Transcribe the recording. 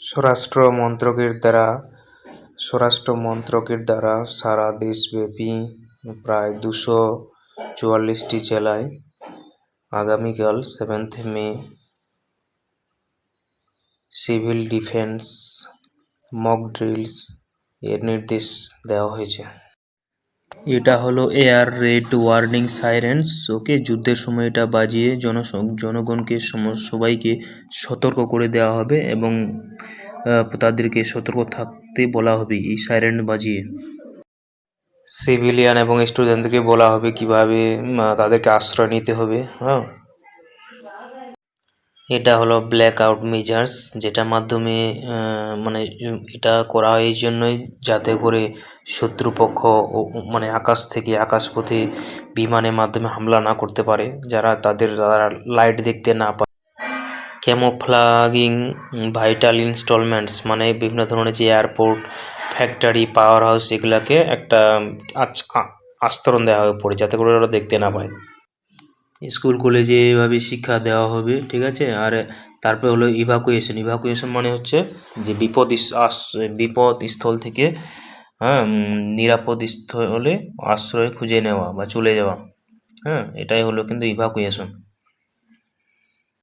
স্বরাষ্ট্র মন্ত্রকের দ্বারা সারা দেশব্যাপী প্রায় 244টি জেলায় আগামীকাল 7th মে সিভিল ডিফেন্স মক ড্রিলস এর নির্দেশ দেওয়া হয়েছে। এটা হলো এয়ার রেড ওয়ার্নিং সাইরেন্স। ওকে, যুদ্ধের সময় এটা বাজিয়ে জনগণকে সবাইকে সতর্ক করে দেওয়া হবে এবং তাদেরকে সতর্ক থাকতে বলা হবে এই সাইরেন বাজিয়ে। সিভিলিয়ান এবং স্টুডেন্টদেরকে বলা হবে কিভাবে তাদেরকে আশ্রয় নিতে হবে। হ্যাঁ, এটা হলো ব্ল্যাক আউট মেজার্স, যেটার মাধ্যমে মানে এটা করা হয় এই জন্যই যাতে করে শত্রুপক্ষ আকাশপথে বিমানের মাধ্যমে হামলা না করতে পারে, যারা লাইট দেখতে না পায়। ক্যামোফ্লাগিং ভাইটাল ইনস্টলমেন্টস মানে বিভিন্ন ধরনের যে এয়ারপোর্ট, ফ্যাক্টরি, পাওয়ার হাউস, এগুলাকে একটা আস্তরণ দেওয়া হবে পড়ে, যাতে করে ওরা দেখতে না পায়। স্কুল কলেজে এভাবে শিক্ষা দেওয়া হবে, ঠিক আছে। আর তারপরে হলো ইভাকুয়েশন মানে হচ্ছে যে বিপদ স্থল থেকে নিরাপদ স্থলে আশ্রয় খুঁজে নেওয়া বা চলে যাওয়া। হ্যাঁ, এটাই হলো কিন্তু ইভাকুয়েশন।